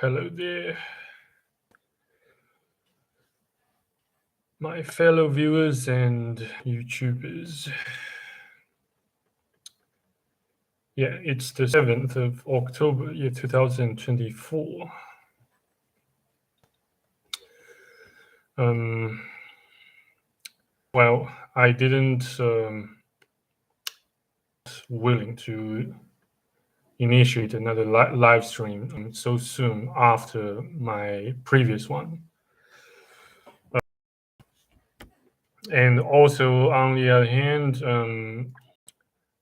Hello there, my fellow viewers and YouTubers. Yeah, it's the 7th of October, year 2024. Well, I didn't willing to initiate another live stream so soon after my previous one. And also, on the other hand,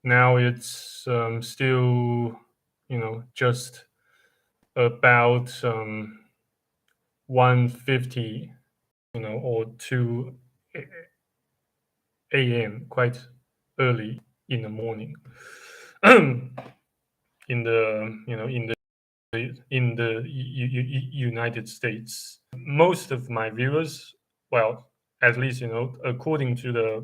now it's still, just about 1:50, or 2 a.m., quite early in the morning. in the United States, most of my viewers, well, at least according to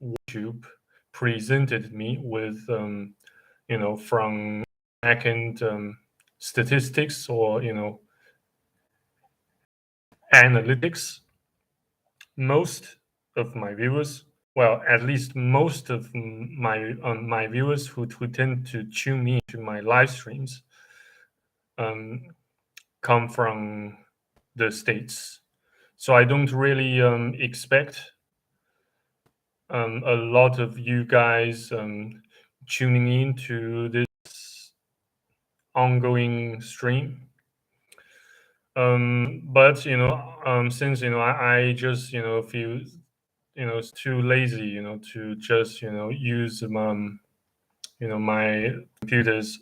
YouTube, presented me with from backend statistics or analytics. Most of my viewers, well, at least most of my viewers who tend to tune in to my live streams come from the States. So I don't really expect a lot of you guys tuning in to this ongoing stream. But since I just feel it's too lazy to just use my computer's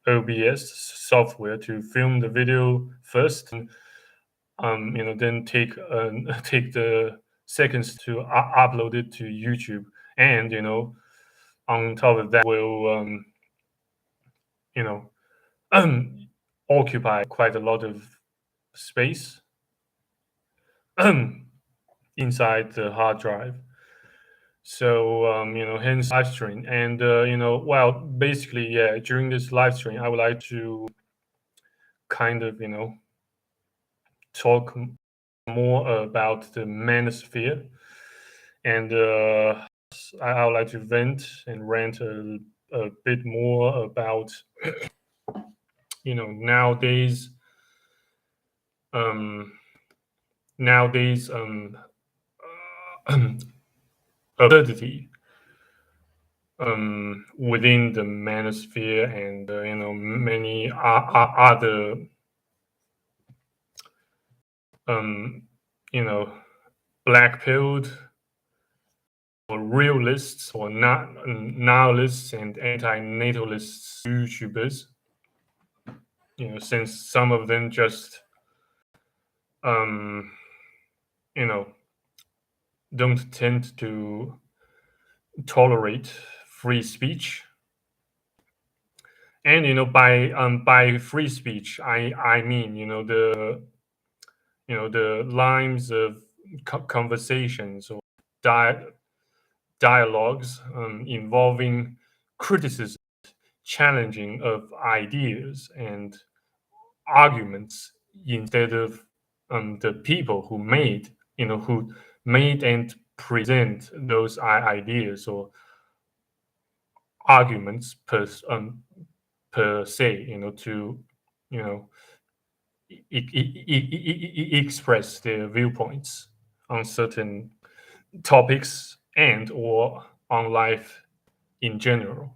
OBS software to film the video first, and then take take the seconds to upload it to YouTube, and on top of that will occupy quite a lot of space inside the hard drive. So hence live stream. And well, basically, yeah, during this live stream I would like to kind of talk more about the manosphere, and I would like to vent and rant a bit more about nowadays absurdity within the manosphere, and many other black-pilled or realists or not nihilists and anti-natalists YouTubers. Since some of them just don't tend to tolerate free speech. And by free speech I mean the lines of conversations or dialogues involving criticism, challenging of ideas and arguments, instead of the people who made and present those ideas or arguments per se, to express their viewpoints on certain topics and or on life in general.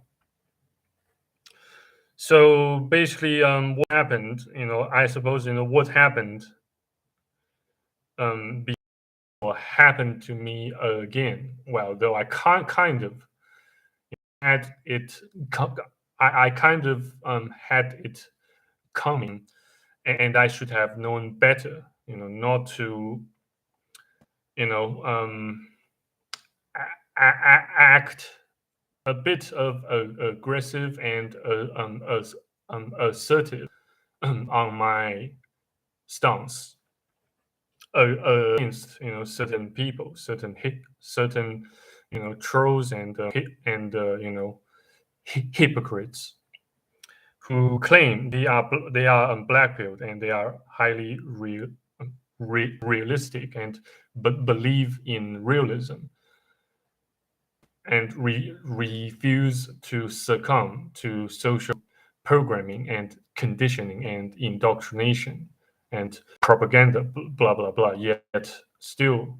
So basically, what happened, I suppose, what happened or happened to me again. Well, though I kind of had it, I kind of had it coming, and I should have known better, not to, act a bit of aggressive and assertive on my stance against certain people, certain trolls and hypocrites. who claim they are black pilled and they are highly realistic and believe in realism and refuse to succumb to social programming and conditioning and indoctrination and propaganda, blah blah blah. Yet still,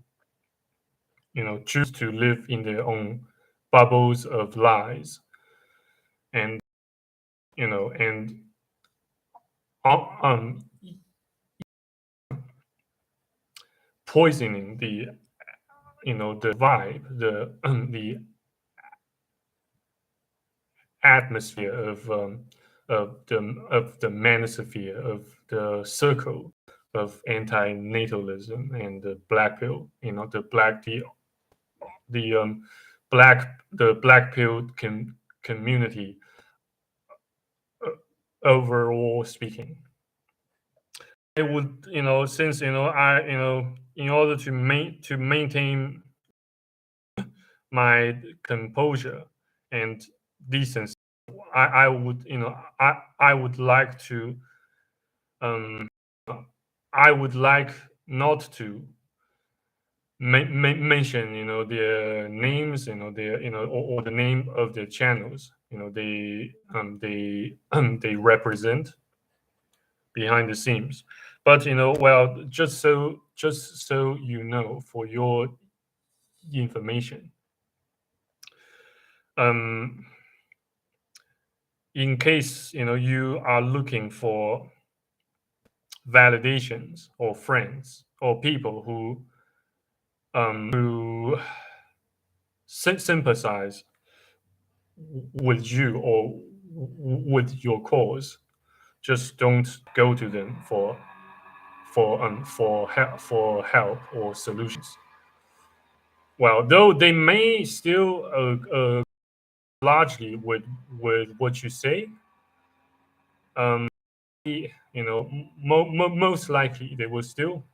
choose to live in their own bubbles of lies and and um, poisoning the vibe, the atmosphere of the manosphere of the circle of anti-natalism and the black pill, the black pill community, uh, overall speaking. I would, since I, in order to maintain my composure and decency, I would, I would like to, um, I would like not to mention, their names, their, or the name of their channels, they represent behind the scenes. But well, just so for your information, um, in case you are looking for validations or friends or people who sympathize with you or with your cause, just don't go to them for help or solutions. Well, though they may still largely with what you say, um, most likely they will still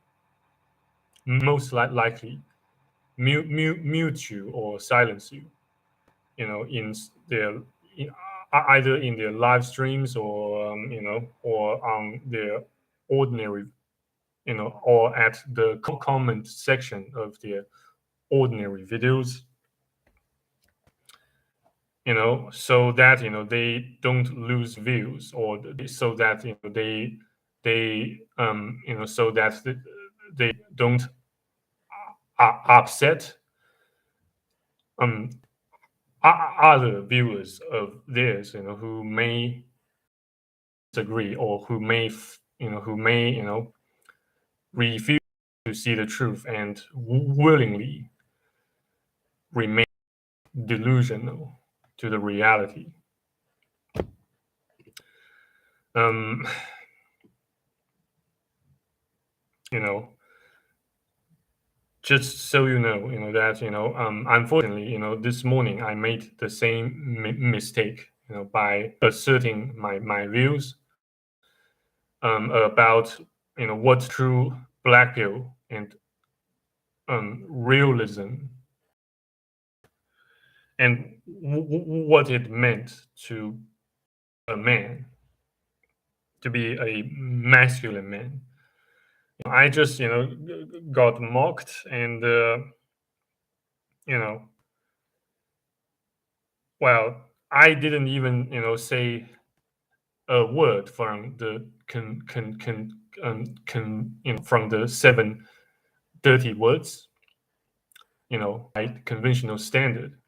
likely mute you or silence you. In their in, either in their live streams or or on their ordinary or at the comment section of their ordinary videos, so that they don't lose views, or so that they so that they don't upset um other viewers of theirs, who may disagree or who may refuse to see the truth and willingly remain delusional to the reality. um you know just so that unfortunately, this morning I made the same mistake, by asserting my views about what's true black pill and realism, and what it meant to a man, to be a masculine man. I just got mocked, and you know well, I didn't even say a word from the from the seven dirty words, by conventional standard.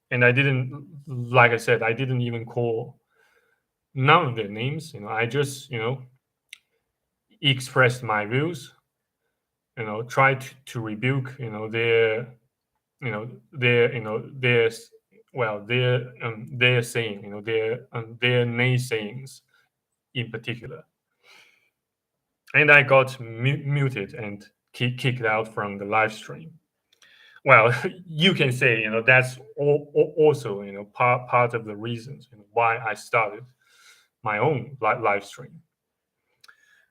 And I didn't, like I said, I didn't even call none of their names. I just expressed my views. Tried to rebuke their well, their saying, their naysayings in particular. And I got muted and kicked out from the live stream. Well, you can say that's also part of the reasons why I started my own live stream.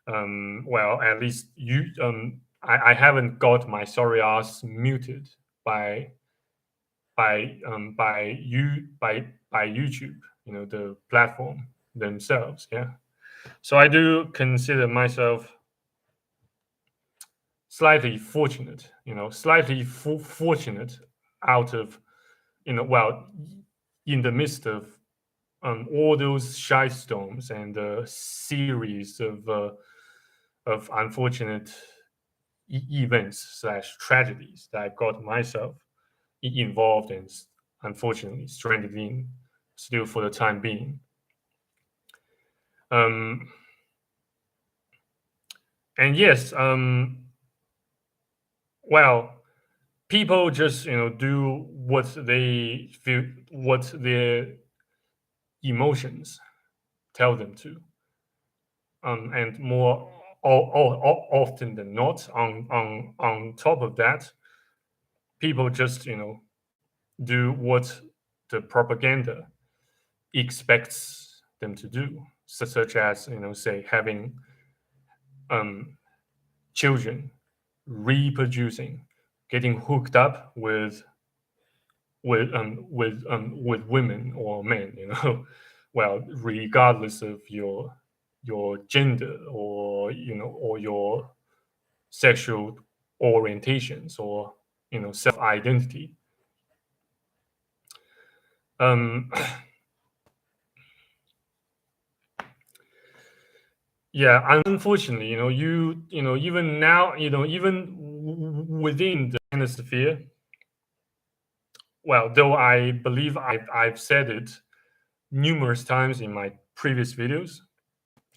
Well, at least I haven't got my sorry ass muted by YouTube, the platform themselves. Yeah. So I do consider myself slightly fortunate, slightly fortunate out of, well, in the midst of all those shy storms and a series of unfortunate events slash tragedies that I got myself involved and unfortunately stranded in still for the time being. Um, and yes, well, people just do what they feel, what their emotions tell them to, and more often than not, on top of that, people just do what the propaganda expects them to do, such as say having um, children, reproducing, getting hooked up with women or men, well, regardless of your gender or or your sexual orientations or self identity. Um, yeah, unfortunately, even now, even within the manosphere, well, though I believe I've said it numerous times in my previous videos,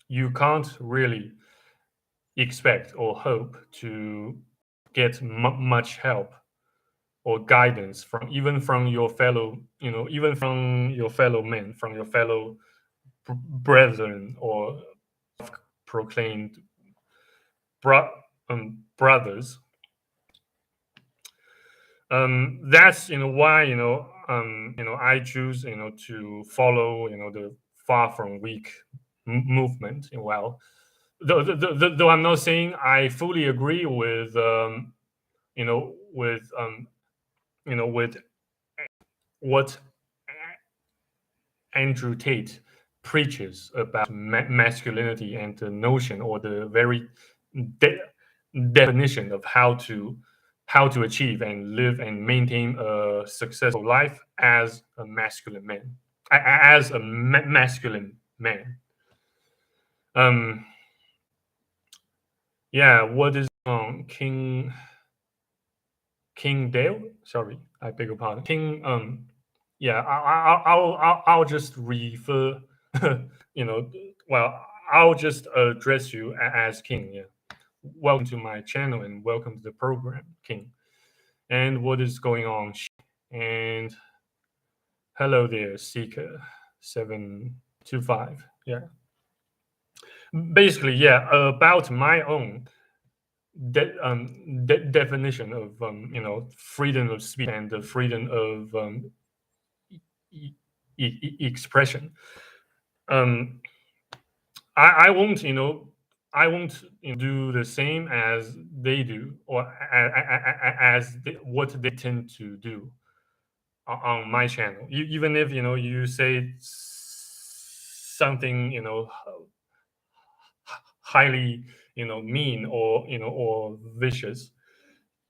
you can't really expect or hope to get much help or guidance from even from your fellow, even from your fellow men, from your fellow brethren or proclaimed bro- brothers. That's why I choose to follow the far from weak movement. Well, though I'm not saying I fully agree with with with what Andrew Tate preaches about masculinity and the notion or the very de- definition of how to achieve and live and maintain a successful life as a masculine man, as a masculine man. Um, yeah, what is King Dale? Sorry, I beg your pardon. King. Yeah, I'll just refer. you know, well, I'll just address you as King. Yeah. Welcome to my channel and welcome to the program, King. And what is going on? And hello there, Seeker 725. Yeah. Basically, yeah, about my own definition of freedom of speech and the freedom of expression. Um, I won't do the same as they do or as what they tend to do on my channel. Even if you say something highly mean or or vicious,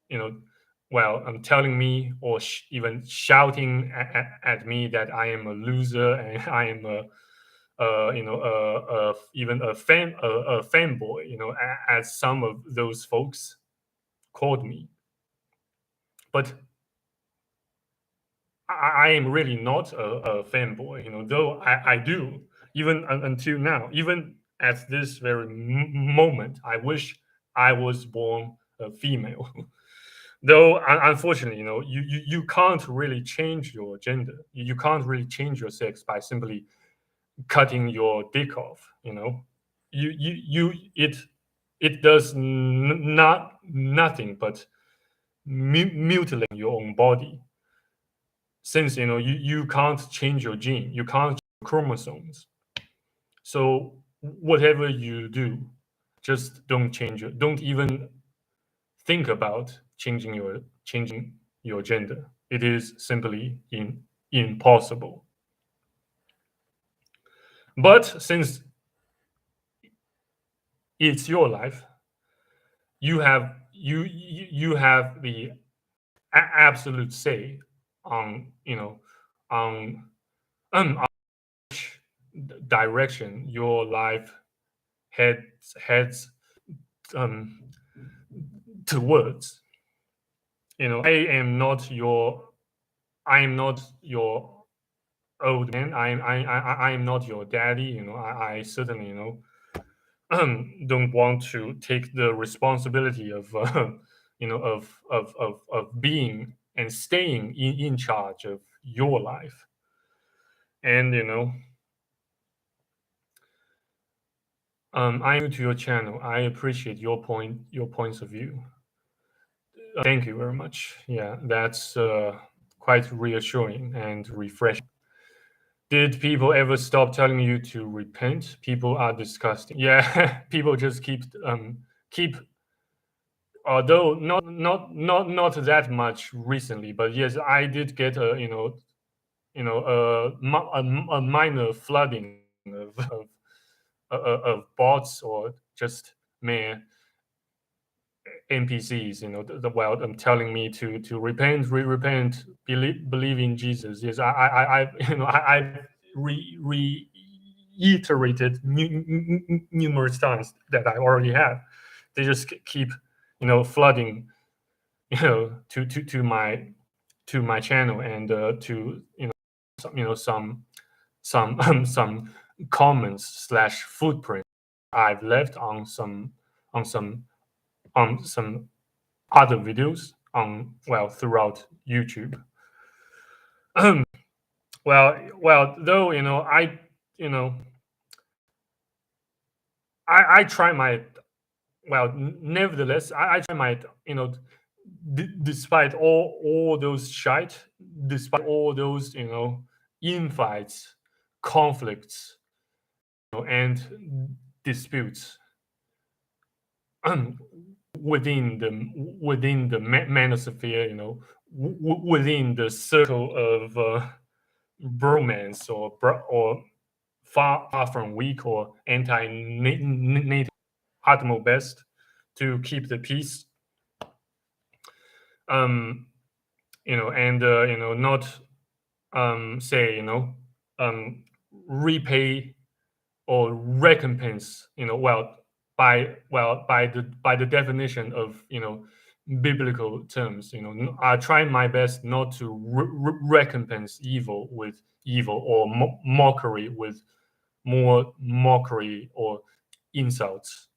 you know well, telling me or even shouting at me that I am a loser and I am a even a fanboy, as some of those folks called me. But I am really not a fanboy, though I do, even until now, even at this very moment, I wish I was born a female. Though unfortunately, you can't really change your gender. You can't really change your sex by simply cutting your dick off. It does not nothing but mutilating your own body, since you can't change your gene, you can't change your chromosomes. So whatever you do, just don't change it. Don't even think about changing your gender. It is simply impossible. But since it's your life, you have the absolute say on on on which direction your life heads um, towards. I am not your old man. I am not your daddy. I certainly don't want to take the responsibility of of being and staying in charge of your life. And I'm new to your channel. I appreciate your points of view. Thank you very much. Yeah, that's quite reassuring and refreshing. Did people ever stop telling you to repent? People are disgusting. Yeah, people just keep, although not that much recently, but yes, I did get a a minor flooding of bots or just mere NPCs, the world telling me to repent, repent, believe in Jesus. Yes, I I reiterated numerous times that I already have. They just keep, flooding, to my channel and to some some comments slash footprint I've left on some some other videos throughout YouTube. Well, though you know I try my nevertheless I try my despite all those shite, despite all those infights, conflicts, and disputes within the manosphere, within the circle of bromance or far from weak or anti-native utmost best to keep the peace. um and not say um repay or recompense, by the definition of biblical terms. I try my best not to recompense evil with evil, or mockery with more mockery or insults.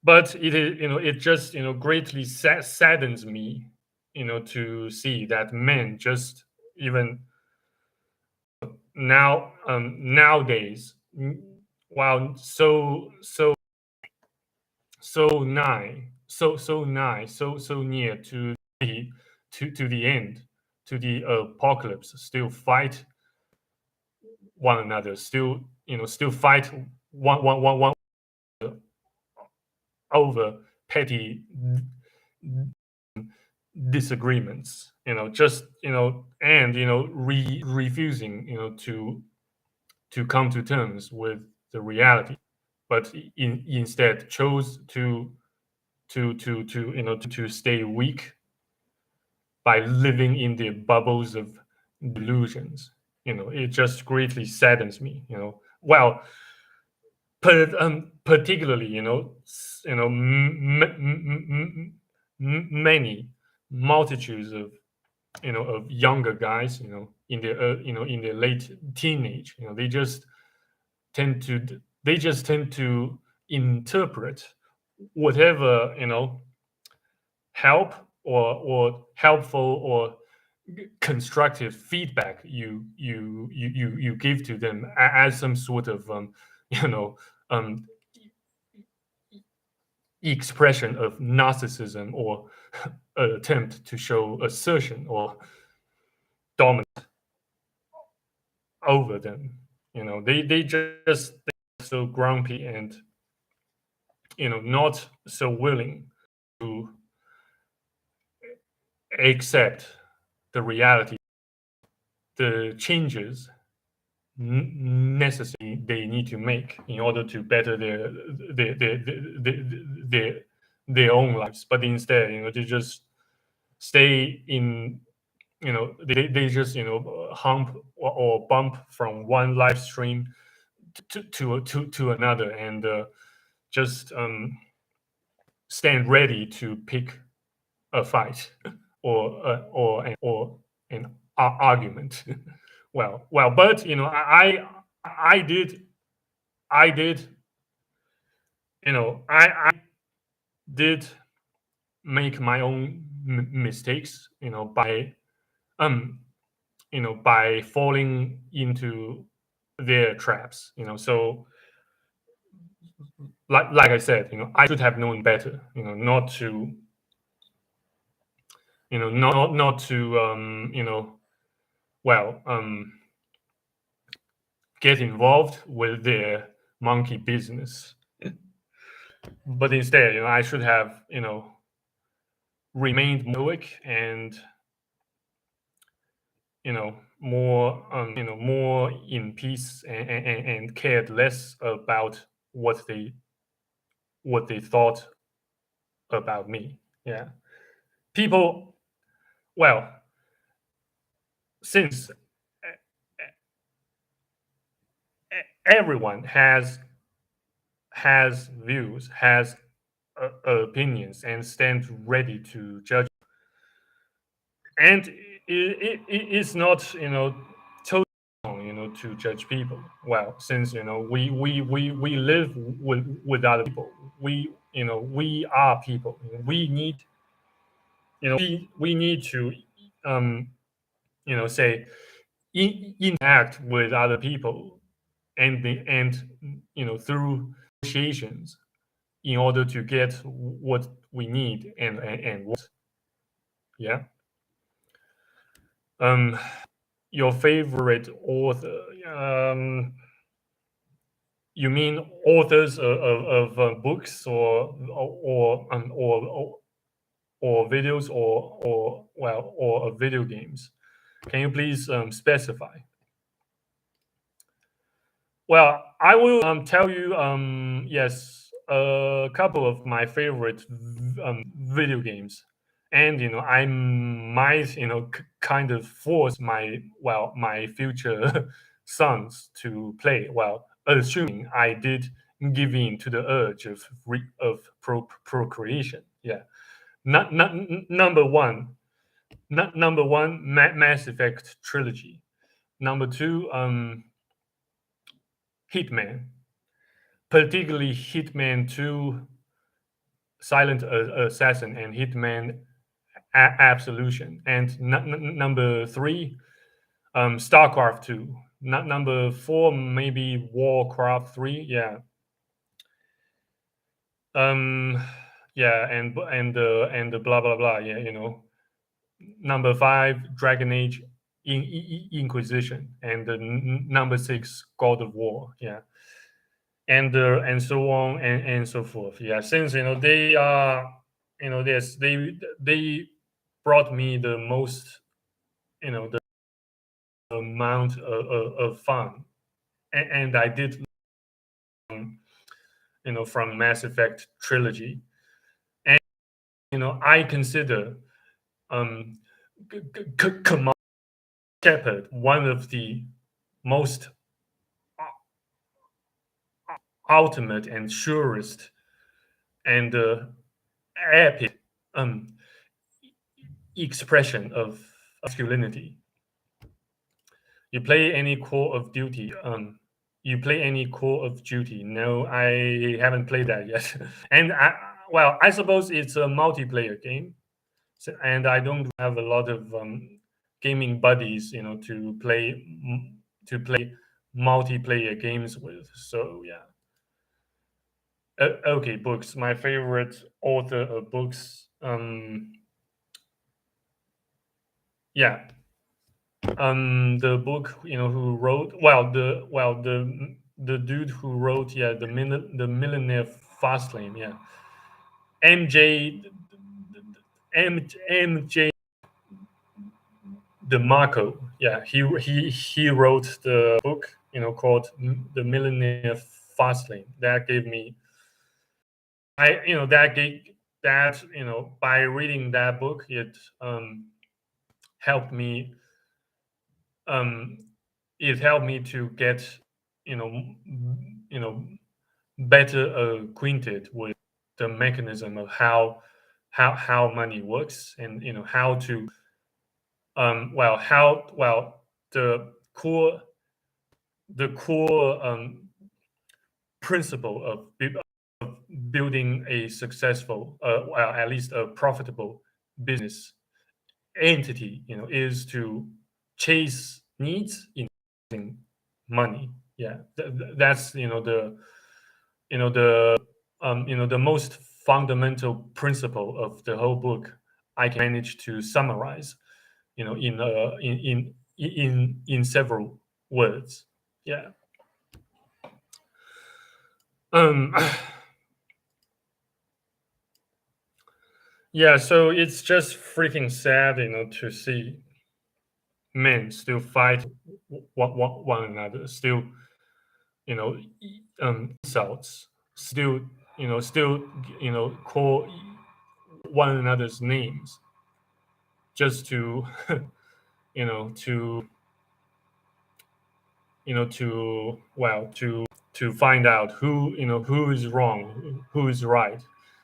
But it is, it just greatly saddens me, to see that men just even nowadays, while so near to the end, to the apocalypse, still fight one another, still fight one over petty disagreements, just and refusing to come to terms with the reality, but instead chose to stay weak by living in the bubbles of delusions. It just greatly saddens me. Particularly, many multitudes of of younger guys, in their late teenage, they just tend to interpret whatever help or helpful or constructive feedback you give to them as some sort of you know um, expression of narcissism or attempt to show assertion or dominance over them. They just so grumpy and not so willing to accept the reality, the changes necessary they need to make in order to better their their own lives. But instead, they just stay in, they just hump or bump from one live stream to another, and just stand ready to pick a fight or an argument. Well, but I did I did I did make my own mistakes, um by falling into their traps. So like I said, I should have known better. Not to not to well get involved with their monkey business. But instead, I should have remained stoic and more in peace, and cared less about what they thought about me. Yeah, people. Well, since everyone has views, has opinions, and stands ready to judge, and it's not totally wrong, to judge people. Well, since we live with other people, we are people. We need we need to say interact with other people, and through negotiations, in order to get what we need, and what. Yeah. um your favorite author, you mean authors of books, or videos, or video games? Can you please specify? Well, I will tell you, yes, a couple of my favorite video games, and I might kind of force my future sons to play. Well, assuming I did give in to the urge of procreation. Yeah, number one, number one, Mass Effect trilogy. Number two, Hitman, particularly Hitman 2, Silent Assassin, and Hitman Absolution. And number three, StarCraft 2. Number four, maybe Warcraft 3. Yeah. Um, yeah, and the blah blah blah. Yeah, Number five, Dragon Age Inquisition, and number six, God of War. Yeah, and so on, and so forth. Yeah, since they are, this they brought me the most, the amount of fun, and I did, from Mass Effect trilogy, and I consider um Commander Shepard one of the most ultimate and surest and epic expression of masculinity. You play any Call of Duty? You play any Call of Duty? No, I haven't played that yet. And I suppose it's a multiplayer game, and I don't have a lot of gaming buddies, to play multiplayer games with. So yeah. Okay, books. My favorite author of books. Yeah, the book, who wrote, the dude who wrote, yeah, the Millionaire Fastlane. Yeah, MJ MJ DeMarco. Yeah, he wrote the book. called The Millionaire Fastlane. That gave me, I you know that gave that by reading that book, helped me um, it helped me to get you know you know better acquainted with the mechanism of how money works, and how to how the core principle of building a successful, at least a profitable business entity, is to chase needs in money. Yeah, that's the most fundamental principle of the whole book. I can manage to summarize, in several words. Yeah. Um. Yeah. So it's just freaking sad, to see men still fight one another, still, insults, still, still, call one another's names, just to, to, to find out who is wrong, who is right,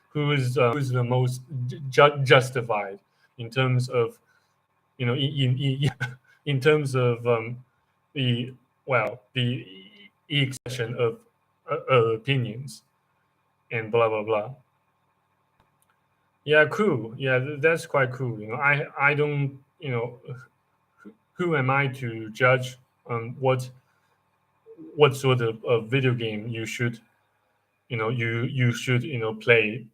who is the most justified in terms of, in terms of, the the expression of opinions, and blah blah blah. Yeah, cool. Yeah, that's quite cool. I don't. Who am I to judge what sort of video game you should play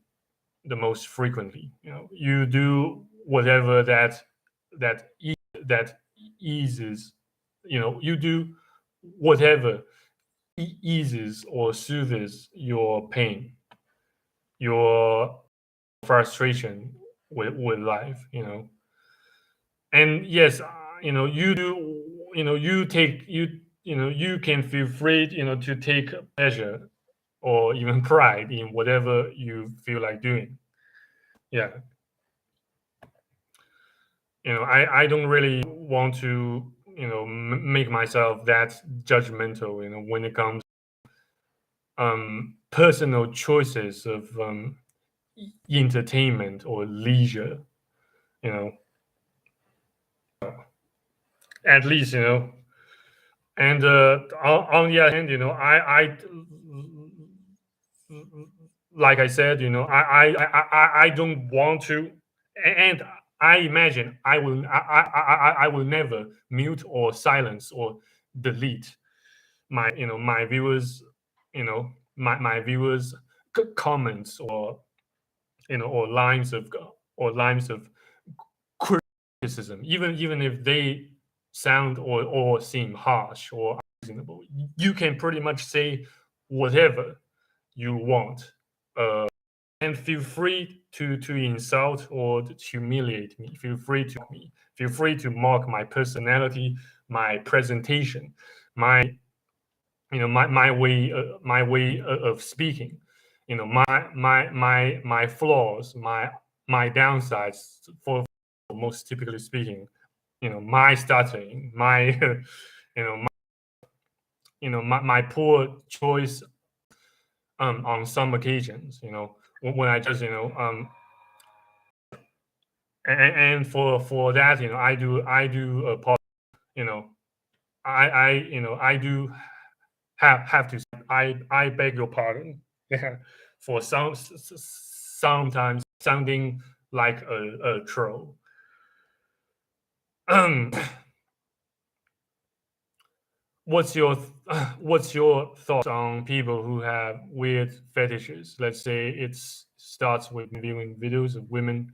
the most frequently. You do whatever that e- that eases. You do whatever eases or soothes your pain, your frustration with life. And yes, you do. You take you can feel free, to take pleasure or even pride in whatever you feel like doing. Yeah. I don't really want to make myself that judgmental, when it comes personal choices of entertainment or leisure. you know at least, and on the other hand, I like I said, I don't want to, and I imagine I will never mute or silence or delete my viewers, my viewers comments, or lines of criticism, even if they sound or seem harsh or unreasonable. You can pretty much say whatever you want, and feel free to insult or to humiliate me. Feel free to mock my personality, my presentation, my my way of speaking, my flaws, my downsides. For most typically speaking, my stuttering, my my poor choice on some occasions, when I just and for that, I do you know I do have to say, I beg your pardon. Yeah, for sometimes sounding like a troll. um what's your what's your thoughts on people who have weird fetishes? Let's say it starts with viewing videos of women's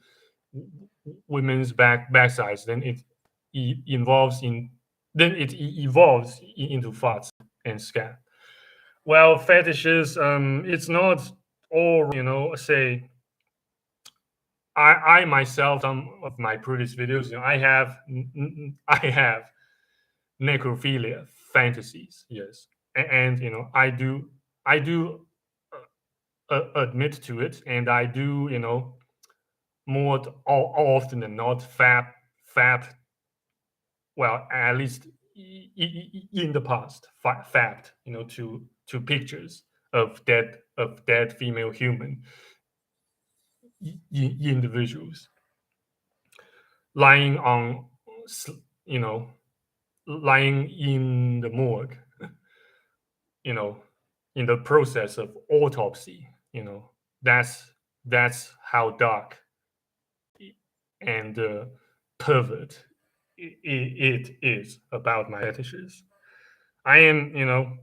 backsides, then involves in then it evolves into farts and scat. Well, fetishes, it's not all, say, I myself, some of my previous videos, I have necrophilia fantasies. Yes, and I do admit to it, and I do more often than not fab, well, at least in the past, fabbed to pictures of dead female human individuals lying on you know lying in the morgue, you know in the process of autopsy. That's how dark and pervert it is about my fetishes. I am,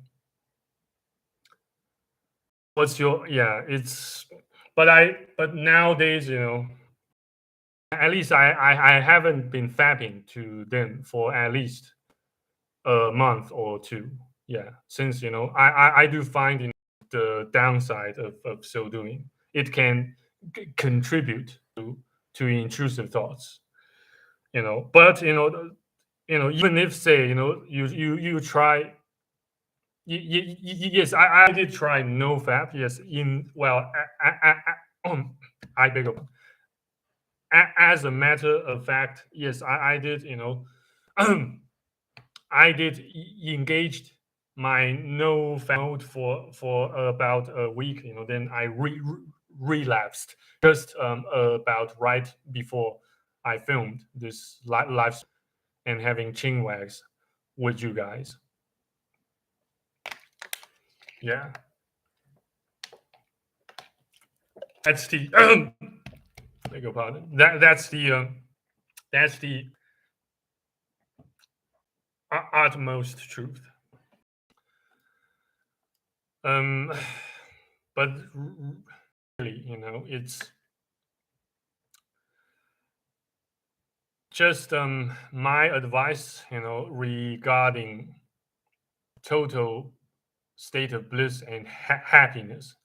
what's your, yeah, it's, but nowadays, at least I haven't been fapping to them for at least a month or two. Yeah, since, I do find, the downside of so doing. It can contribute to intrusive thoughts, but, even if, say, you try. Yes, I did try no fap. Yes, I beg your pardon. As a matter of fact, yes, I did. I did engaged my no fap mode for about a week. Then I relapsed just about right before I filmed this live and having chin wags with you guys. Yeah, that's the beg your pardon. That's the utmost truth. Um, but really, it's just my advice, regarding total state of bliss and happiness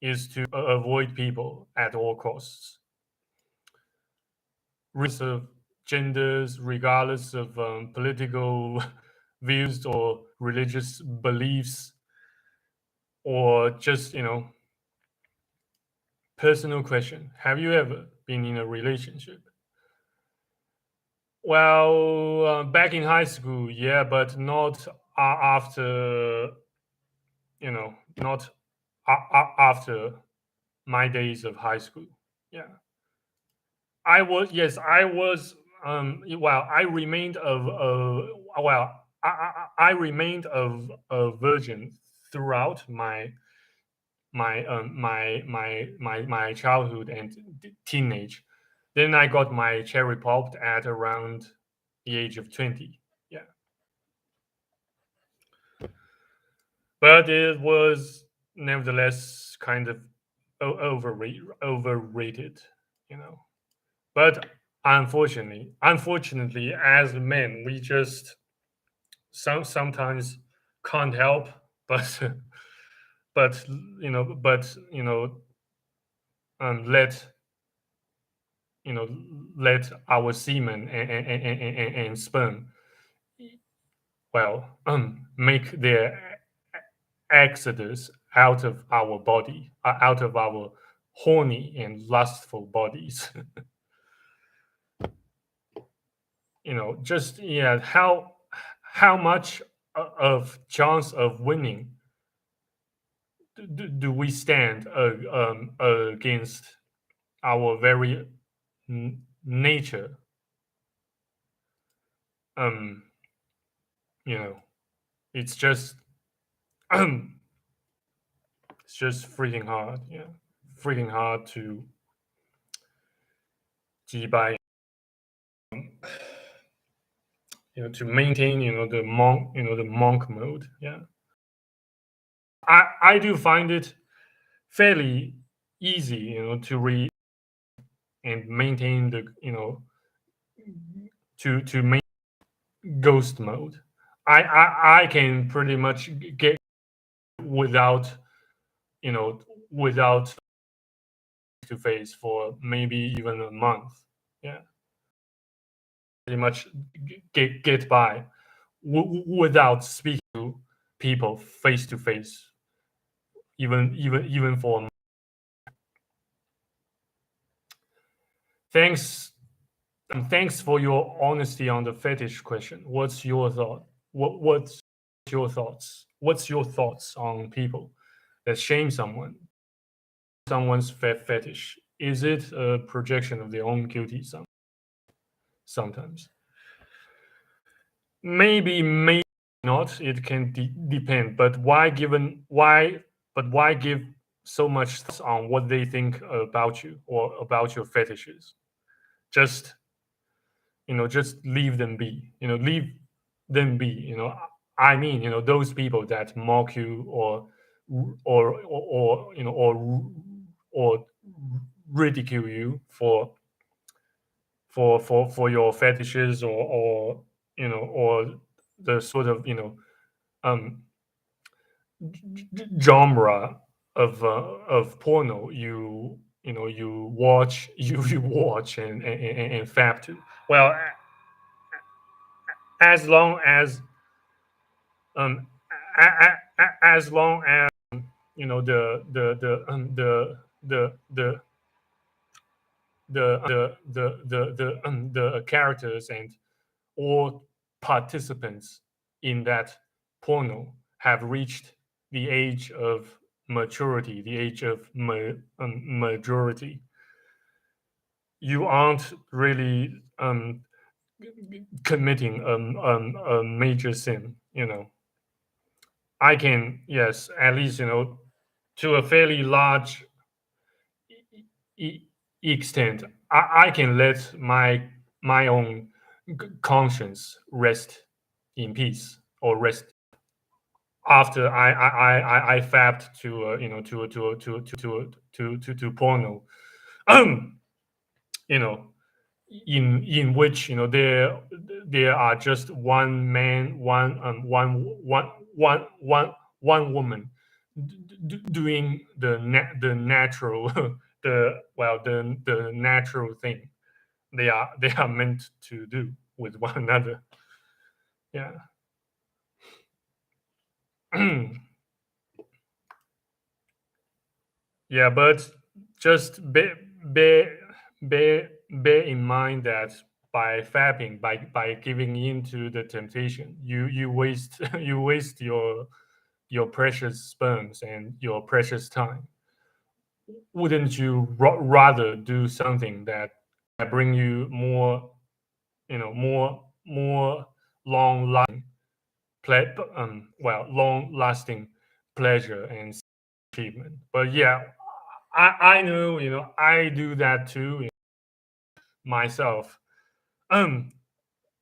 is to avoid people at all costs, regardless of genders, regardless of political views or religious beliefs, or just, personal question. Have you ever been in a relationship? Well, back in high school, yeah, but not after, not after my days of high school. Yeah, yes, I was. Well, I remained I remained of a virgin throughout my childhood and teenage. Then I got my cherry popped at around the age of 20. Yeah, but it was nevertheless kind of overrated, you know. But unfortunately, as men, we just sometimes can't help but but let you know let our semen and sperm, well, make their exodus out of our body, out of our horny and lustful bodies. Just, yeah, how much of chance of winning do we stand against our very nature? um you know it's just it's just freaking hard. Yeah, freaking hard to by to maintain the monk mode. Yeah, I do find it fairly easy, to read and maintain the to maintain ghost mode. I can pretty much get without you know without to face for maybe even a month. Yeah, pretty much get by without speaking to people face to face, even for thanks. Thanks for your honesty on the fetish question. What's your thought? What's your thoughts? What's your thoughts on people that shame someone's fetish? Is it a projection of their own guilty sometimes? Maybe not. It can depend. But why given why? But why give so much on what they think about you or about your fetishes? Just just leave them be. Leave them be. I mean, those people that mock you or ridicule you for your fetishes or the sort of um genre of porno you watch you watch and fap to. Well, as long um as long as the characters and all participants in that porno have reached the age of maturity, the age of majority. You aren't really committing a major sin. I can, yes, at least to a fairly large e- extent, I can let my own conscience rest in peace or rest after I fapped to to porno. You know, in which there are just one man, one woman doing the natural the natural thing they are meant to do with one another. Yeah. Yeah, but just bear in mind that by fapping, by giving in to the temptation, you waste you waste your precious sperms and your precious time. Wouldn't you rather do something that bring you more long lasting long lasting pleasure and achievement? But yeah, I know, I do that too, myself. Um,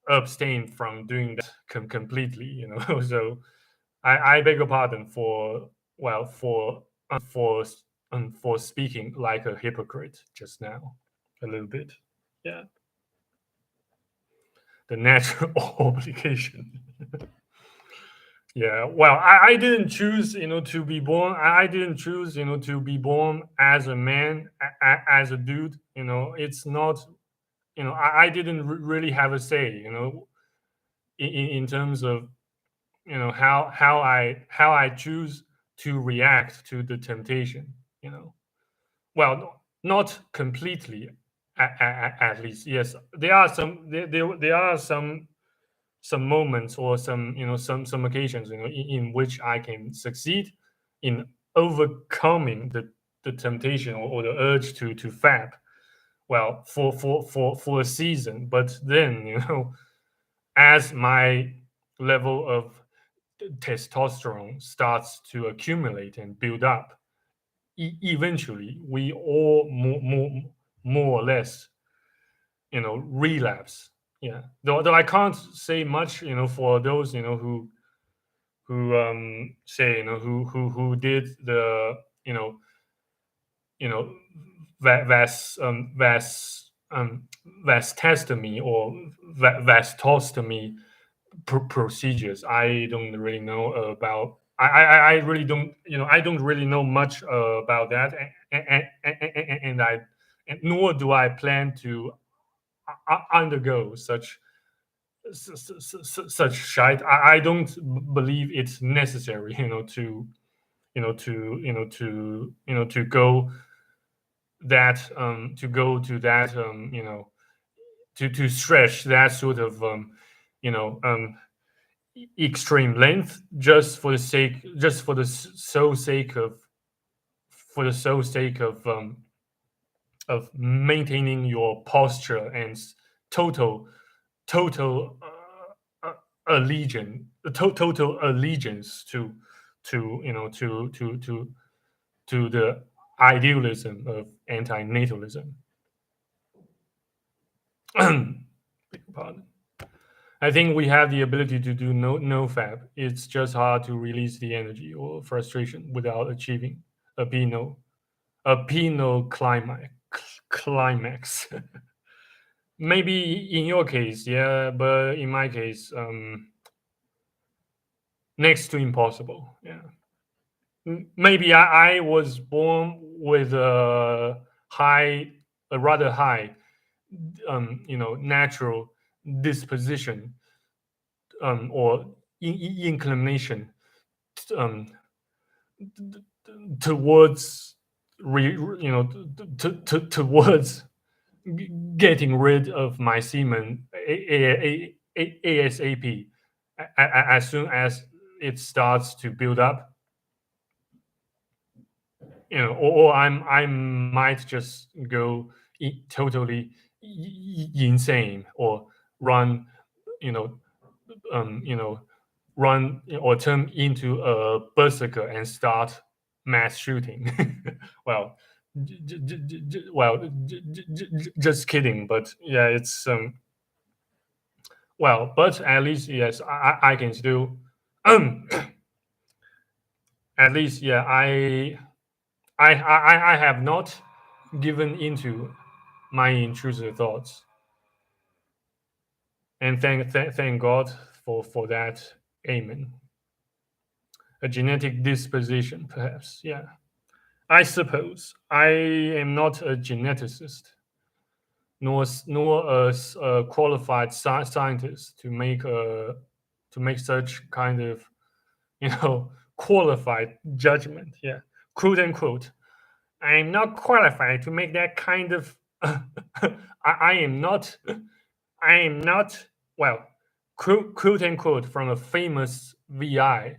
abstain from doing that completely, So I beg your pardon for for for speaking like a hypocrite just now, a little bit. Yeah, the natural obligation. Yeah, well, I didn't choose, to be born. I didn't choose, to be born as a man, as a dude. It's not, I didn't really have a say, in terms of, how I choose to react to the temptation. Well, not completely, at least. Yes, there are there are some moments or some occasions in which I can succeed in overcoming the temptation or the urge to fap. Well, for a season, but then as my level of testosterone starts to accumulate and build up, eventually we all more or less relapse. Yeah, though I can't say much for those who say who did the you know vas vastostomy or vastostomy procedures. I don't really know about. I really don't. I don't really know much about that, and nor do I plan to undergo such such shite. I don't believe it's necessary, to go to that, to stretch that sort of, you know um, extreme length, just for the sole sake of maintaining your posture and total total total allegiance to the idealism of antinatalism. Beg your pardon. I think we have the ability to do no fab. It's just hard to release the energy or frustration without achieving a penal climax. Maybe in your case, yeah, but in my case, next to impossible. Yeah. Maybe I was born with a rather high, natural disposition, or inclination, um, towards towards getting rid of my semen ASAP, as soon as it starts to build up, or I might just go totally insane, or run, you know, you know, run or turn into a berserker and start mass shooting. Well, just kidding, but yeah, it's well, but at least yes, I can still, um, at least yeah, I have not given into my intrusive thoughts, and thank God for that. Amen. A genetic disposition, perhaps. Yeah, I suppose I am not a geneticist, nor a qualified scientist to make such kind of, qualified judgment. Yeah, quote unquote. I am not qualified to make that kind of. I am not. I am not. Well, quote unquote from a famous VI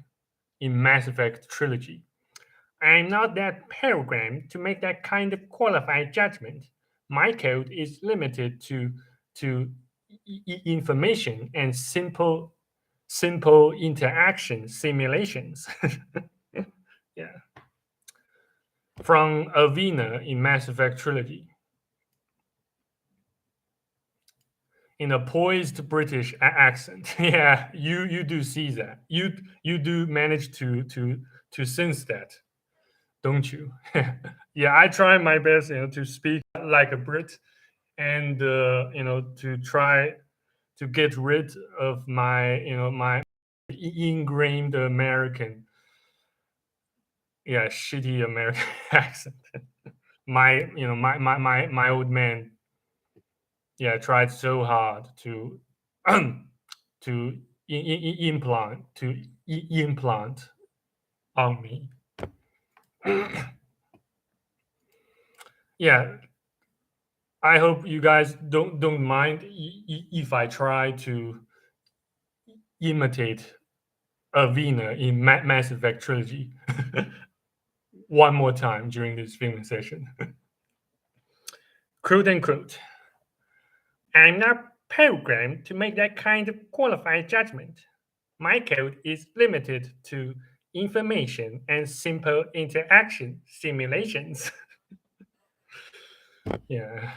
in Mass Effect trilogy. I'm not that programmed to make that kind of qualified judgment. My code is limited to information and simple interaction simulations. Yeah, from Avena in Mass Effect trilogy. In a poised British accent. Yeah, you do see that. You do manage to sense that, don't you? Yeah, I try my best, to speak like a Brit, and to try to get rid of my ingrained American, yeah, shitty American accent. My old man, yeah, tried so hard to to implant on me. Yeah, I hope you guys don't mind if I try to imitate Avena in Mass Effect trilogy one more time during this filming session. Quote unquote. I'm not programmed to make that kind of qualified judgment. My code is limited to information and simple interaction simulations. Yeah,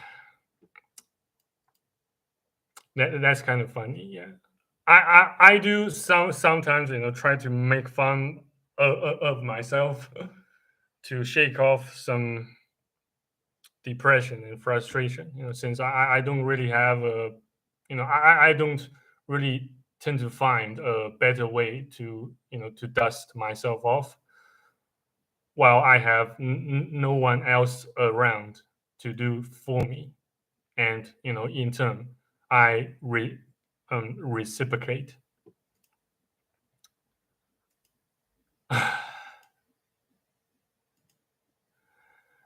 that's kind of funny. Yeah, I do sometimes, try to make fun of myself to shake off some depression and frustration. Since I don't really have a, I don't really tend to find a better way to dust myself off while I have no one else around to do for me. And in turn, I reciprocate.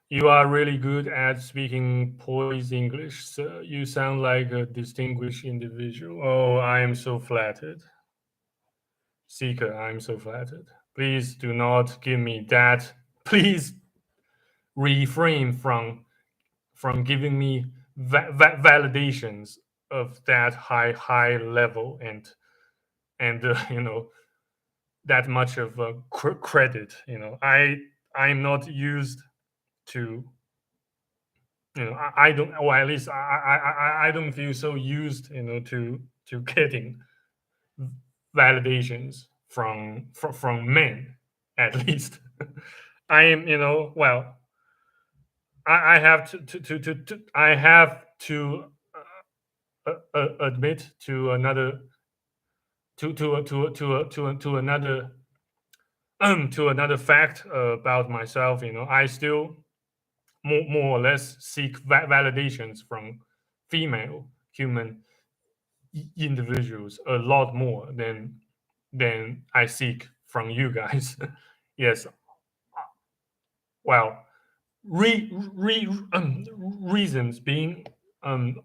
You are really good at speaking poised English, sir. You sound like a distinguished individual. Oh, I am so flattered. Seeker, I am so flattered. Please do not give me that. Please refrain from giving me validations of that high level and that much of credit. I'm not used to I don't, or at least I don't feel so used to getting validations from men, at least. I am, well, I have to I have to admit to another to another to another fact about myself. I still more or less seek validations from female human individuals a lot more than I seek from you guys. Yes, well, reasons being, um,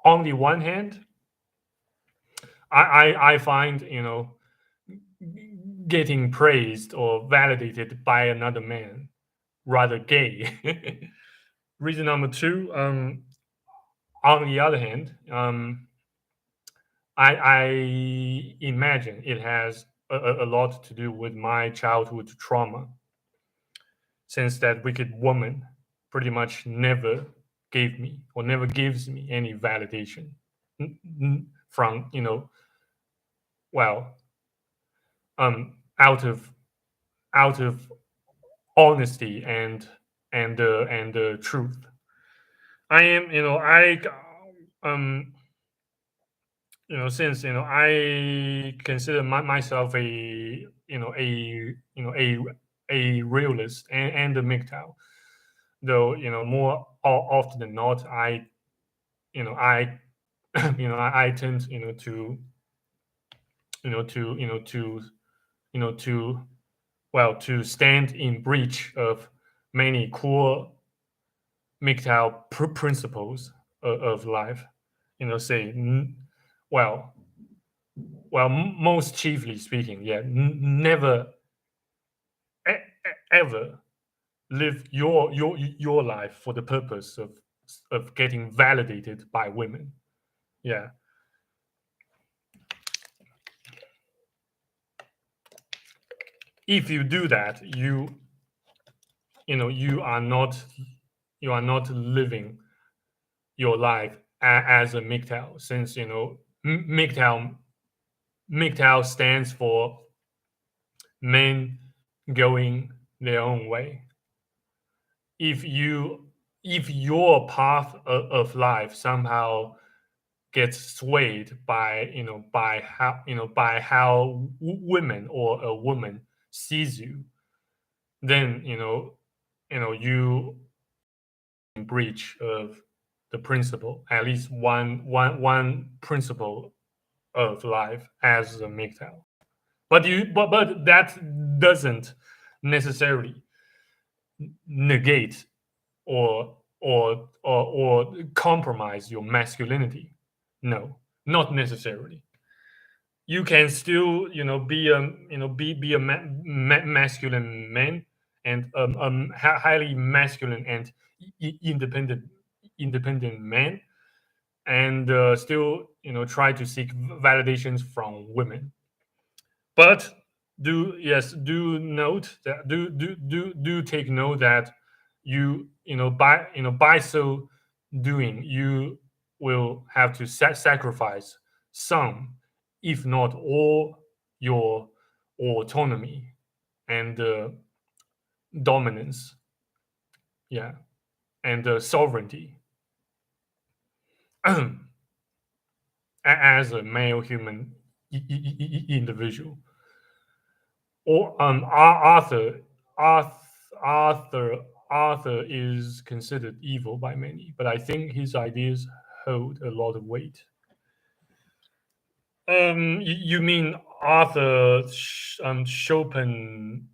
on the one hand, I find getting praised or validated by another man rather gay. Reason number two, on the other hand, I imagine it has a lot to do with my childhood trauma, since that wicked woman pretty much never gave me or never gives me any validation from well, out of honesty and truth. I am I um since I consider myself a realist and a MGTOW, though more often than not I I tend to well to stand in breach of many core MGTOW principles of life. Say well most chiefly speaking, yeah, never ever live your life for the purpose of getting validated by women. Yeah, if you do that, you are not living your life as a MGTOW, since MGTOW stands for men going their own way. If you if your path of life somehow gets swayed by by how women or a woman sees you, then you in breach of the principle, at least one principle of life as a MGTOW. But that doesn't necessarily negate or compromise your masculinity. No, not necessarily. You can still be a be a masculine man and highly masculine and independent man, and still try to seek validations from women. But do note that do take note that by so doing you will have to sacrifice some, if not all, your autonomy and dominance, yeah, and sovereignty as a male human individual. Or Arthur, Arthur, Arthur is considered evil by many, but I think his ideas hold a lot of weight. You mean Arthur Chopin,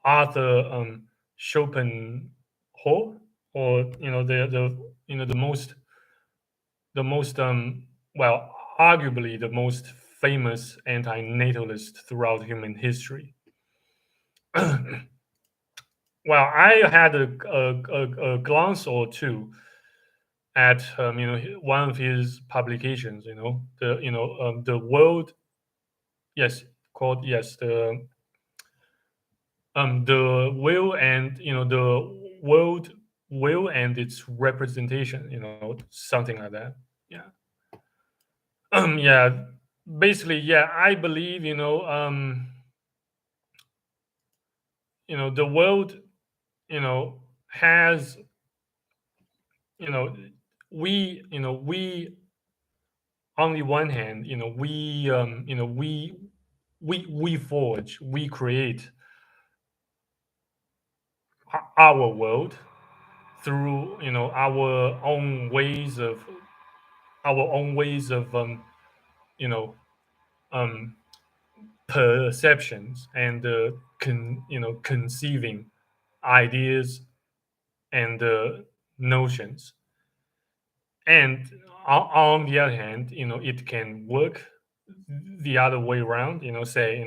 Arthur Schopenhauer, or the most well, arguably the most famous anti-natalist throughout human history. Well, I had a glance or two at one of his publications. The world, yes, called, yes, the will and the world will and its representation, something like that. Yeah. Yeah, basically, yeah, I believe, the world, has, you know we, on the one hand, we forge, we create our world through our own ways of you know um perceptions and conceiving ideas and notions. And on the other hand, it can work the other way around. Say,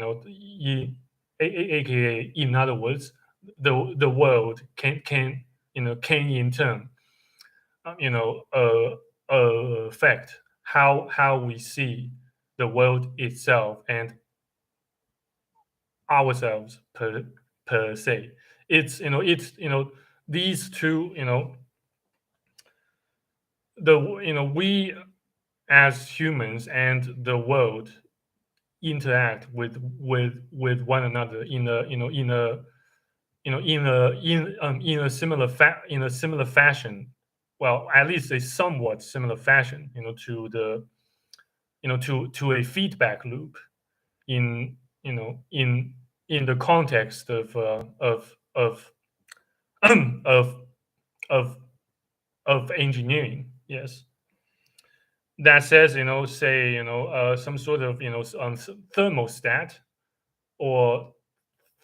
aka, in other words, the world can in turn, affect how we see the world itself and ourselves per se. It's these two, we as humans and the world interact with one another in a similar fashion. Well, at least a somewhat similar fashion, to the to a feedback loop in in the context of of of engineering. Yes, that says, say, some sort of thermostat or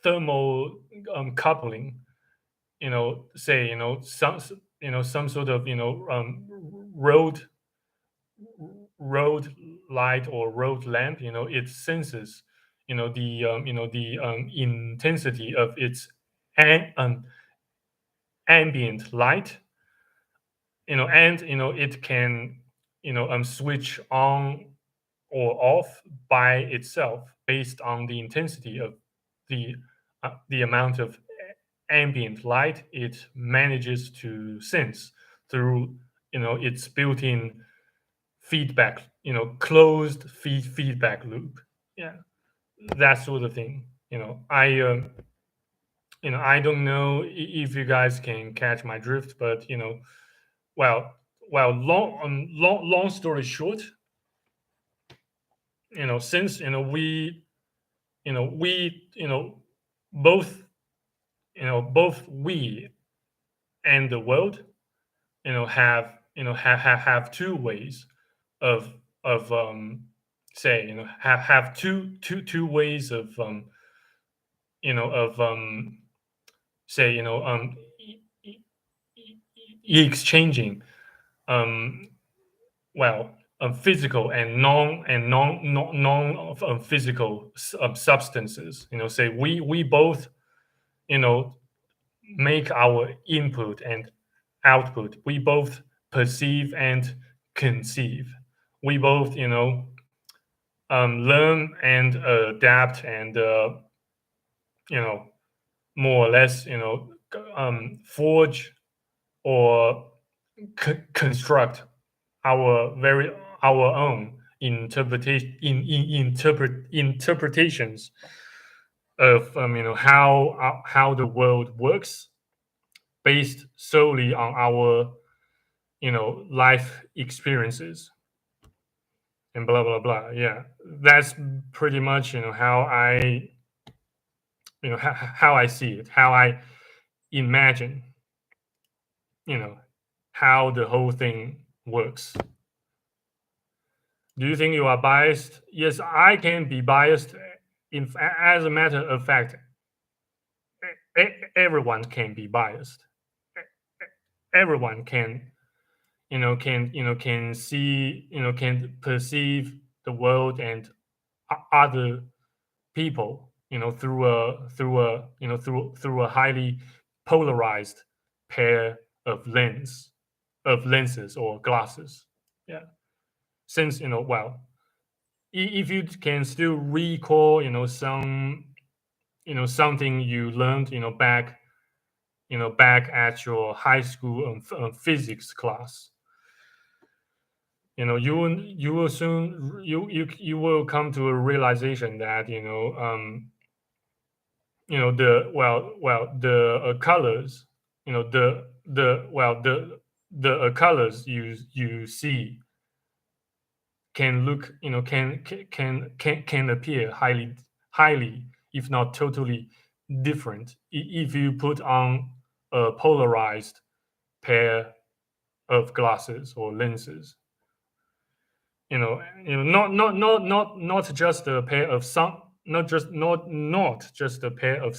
thermal coupling. Say, some sort of road road light or road lamp. It senses the intensity of its ambient light, and it can switch on or off by itself based on the intensity of the amount of ambient light it manages to sense through its built-in feedback, closed feedback loop. Yeah, that sort of thing. I don't know if you guys can catch my drift, but well, long story short, since we both both we and the world have two ways of say, have two ways of say, exchanging um well, physical and non physical substances. Say, we both you know make our input and output. We both perceive and conceive. We both learn and adapt and you know more or less forge or construct our very our own interpretation interpretations of how the world works, based solely on our life experiences and blah blah blah. Yeah, that's pretty much how I how I see it, how I imagine you know how the whole thing works. Do you think you are biased? Yes, I can be biased. As a matter of fact, everyone can be biased. Everyone can, can see, can perceive the world and other people, through a highly polarized pair of lenses or glasses. Yeah, since well, if you can still recall, something you learned, back at your high school physics class, you will soon you will come to a realization that the colors, the colors you see can look, can appear highly, if not totally different, if you put on a polarized pair of glasses or lenses. Not just a pair of sun, not just a pair of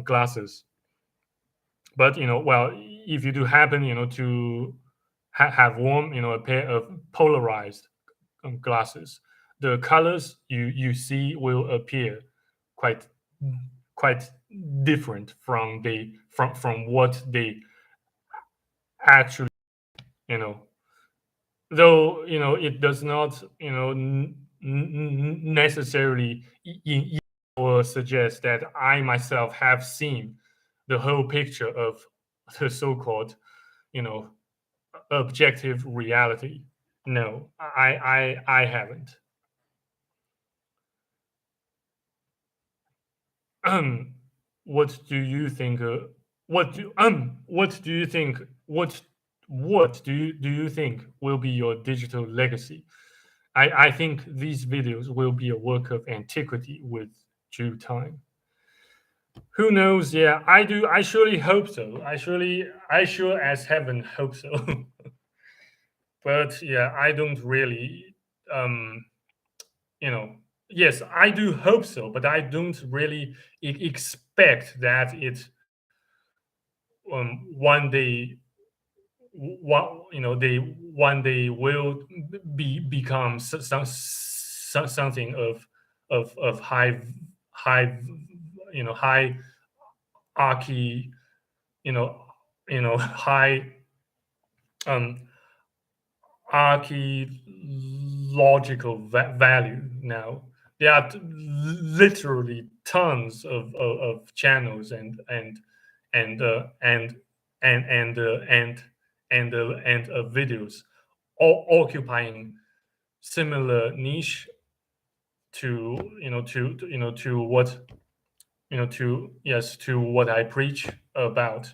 glasses, but if you do happen, to have worn, a pair of polarized glasses, the colors you see will appear quite quite different from what they actually, you know though it does not, necessarily or suggest that I myself have seen the whole picture of the so-called, you know objective reality. No, I haven't. What do you think? What do you think? What do you think will be your digital legacy? I think these videos will be a work of antiquity with due time. Who knows? Yeah, I do. I surely hope so. I sure as heaven hope so. But yeah, I don't really. Um, you know, yes, I do hope so, but I don't really expect that it, one day, they one day will become something of high, high archy, high, um archaeological value. Now there are literally tons of channels and and videos, all occupying similar niche to, to what, to, yes, to what I preach about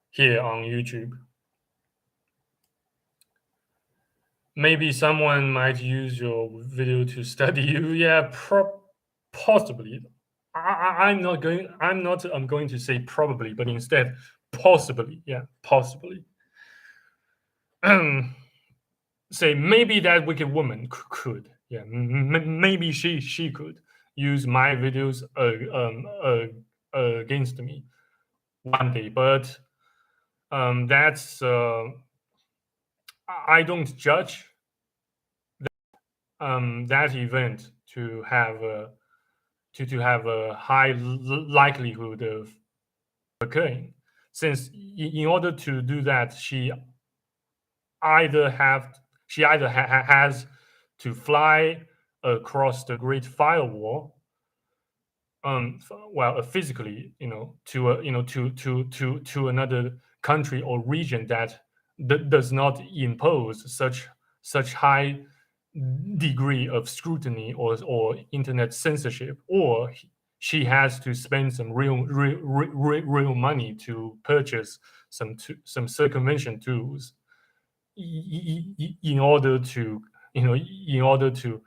here on YouTube. Maybe someone might use your video to study you. Yeah, possibly. I'm not going to say probably, but instead possibly. Yeah, possibly. Say maybe that wicked woman could. Yeah, maybe she could use my videos against me one day, but that's I don't judge that event to have a high likelihood of occurring, since in order to do that, either have has to fly across the Great Firewall, physically, to a, to another country or region that does not impose such high degree of scrutiny or internet censorship, or she has to spend some real money to purchase some circumvention tools in order to, in order to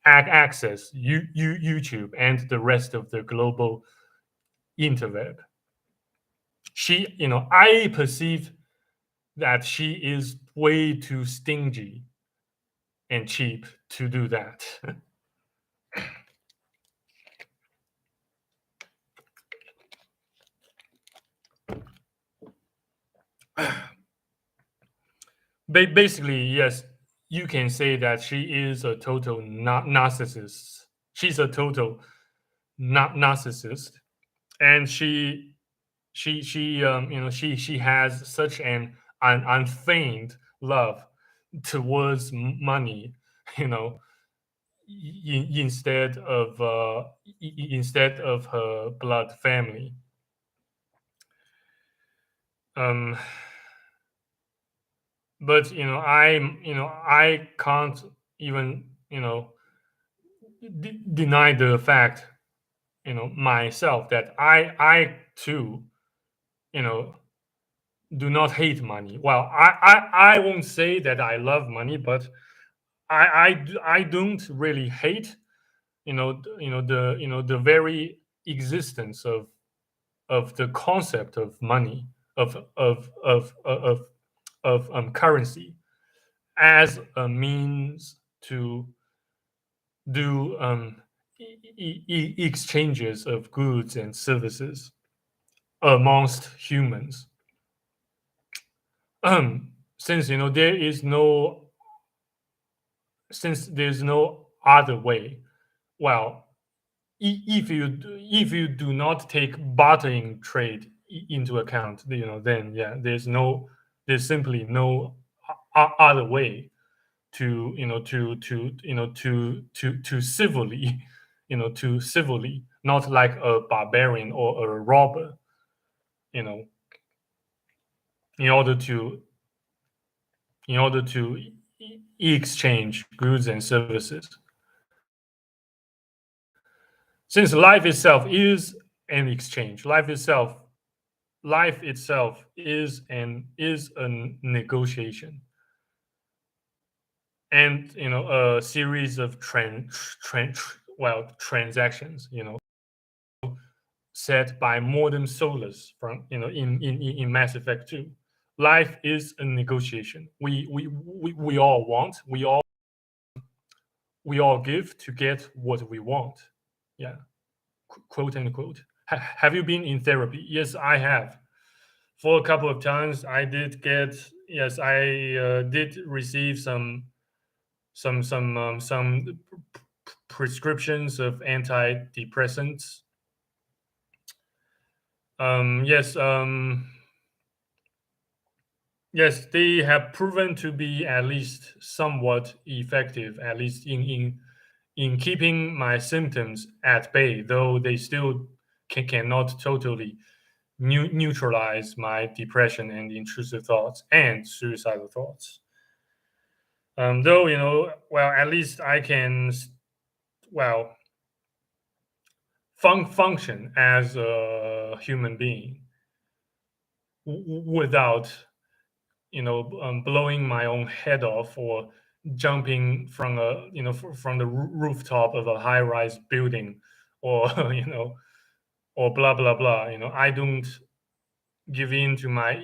access YouTube and the rest of the global interweb. I perceive that she is way too stingy and cheap to do that. Basically, yes, you can say that she is a total narcissist. She's a total narcissist, and she has such an unfeigned love towards money, you know, instead of her blood family. Um, but I can't even deny the fact myself that I too you know do not hate money. Well, I won't say that I love money, but I don't really hate the very existence of the concept of money, of currency as a means to do exchanges of goods and services amongst humans. Since there's no other way. Well, if you do not take bartering trade into account, then yeah, there's simply no other way to civilly not like a barbarian or a robber, you know in order to exchange goods and services, since an exchange life itself is a negotiation, and a series of transactions set by modern solars from in Mass Effect 2. Life is a negotiation. We all want, we all give to get what we want. Yeah, quote unquote. Have you been in therapy? Yes, I have. For a couple of times, I did get. Yes, I did receive some prescriptions of antidepressants. Yes, yes, they have proven to be at least somewhat effective, at least in keeping my symptoms at bay, though they still cannot totally neutralize my depression and intrusive thoughts and suicidal thoughts. Though well, at least I can well function as a human being without blowing my own head off or jumping from from the rooftop of a high-rise building, or or blah blah blah. I don't give in to my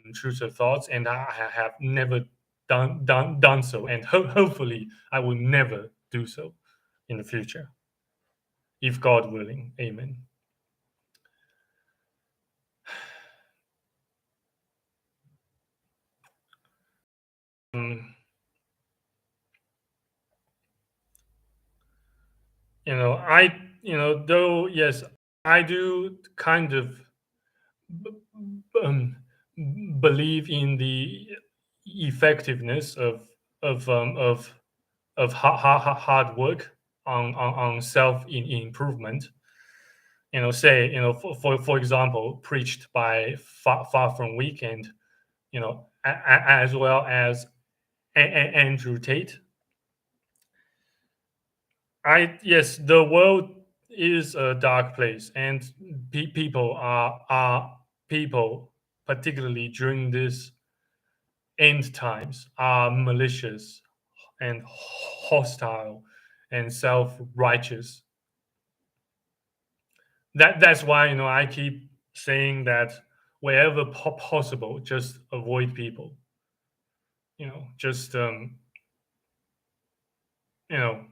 intrusive thoughts, and I have never done so, and hopefully I will never do so in the future, if God willing. Amen. Um, though yes, I do kind of um, believe in the effectiveness of hard work on self improvement. Say for example, preached by Far From Weekend, as well as Andrew Tate. Yes, the world is a dark place, and people, particularly during this end times, are malicious and hostile and self-righteous. That's why I keep saying that wherever possible, just avoid people. Just you know,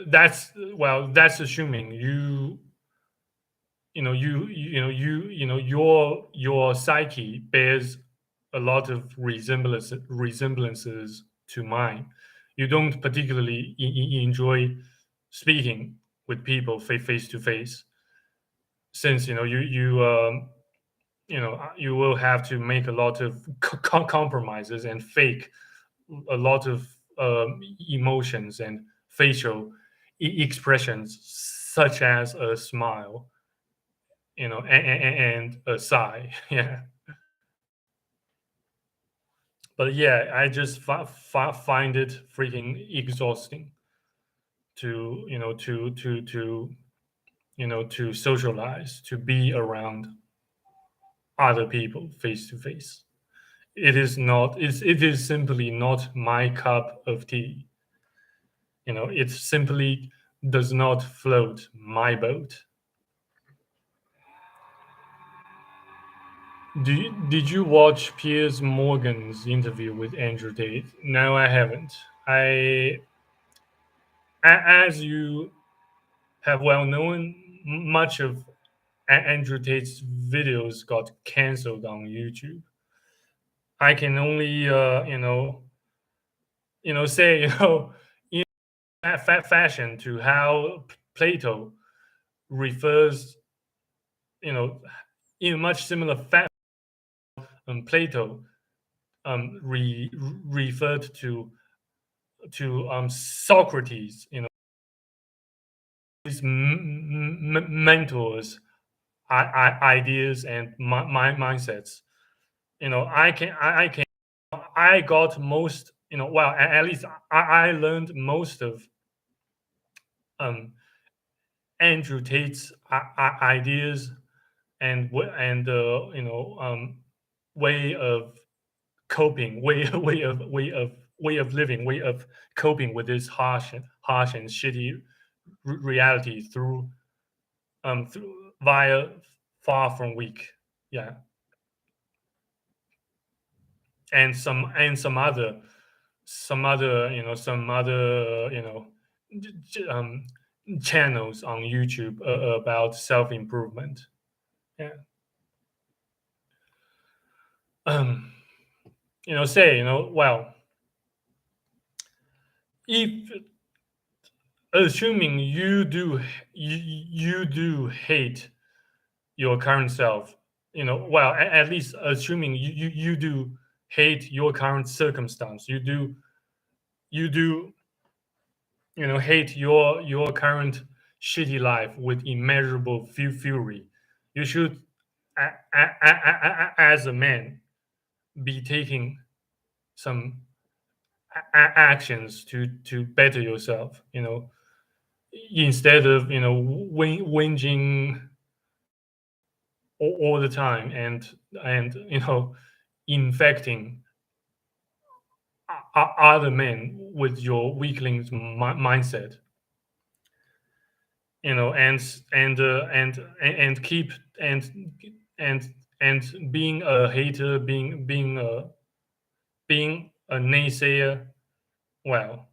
that's assuming your psyche bears a lot of resemblances to mine. You don't particularly enjoy speaking with people face to face, since you will have to make a lot of compromises and fake a lot of emotions and facial expressions, such as a smile, and a sigh. Yeah, but yeah, I just find it freaking exhausting to socialize, to be around other people face to face. It is simply not my cup of tea. It simply does not float my boat. Did you watch Piers Morgan's interview with Andrew Tate? No, I haven't. As you have well known, much of Andrew Tate's videos got canceled on YouTube. I can only, say, in fashion to how Plato refers, you know, in much similar fashion, Plato referred to Socrates, his mentors, ideas, and mindsets. I got most, at least I learned most of um, Andrew Tate's ideas and way of coping, way of living, way of coping with this harsh and shitty reality through via Far From Weak. Yeah, and some other channels on YouTube about self improvement. Yeah. Um, well, if assuming you do hate your current self, at least assuming you do hate your current circumstance, you do hate your current shitty life with immeasurable fury. You should, as a man, be taking some actions to better yourself, instead of whinging all the time, and infecting other men with your weaklings mindset, and keep and and being a hater, being a naysayer. Well,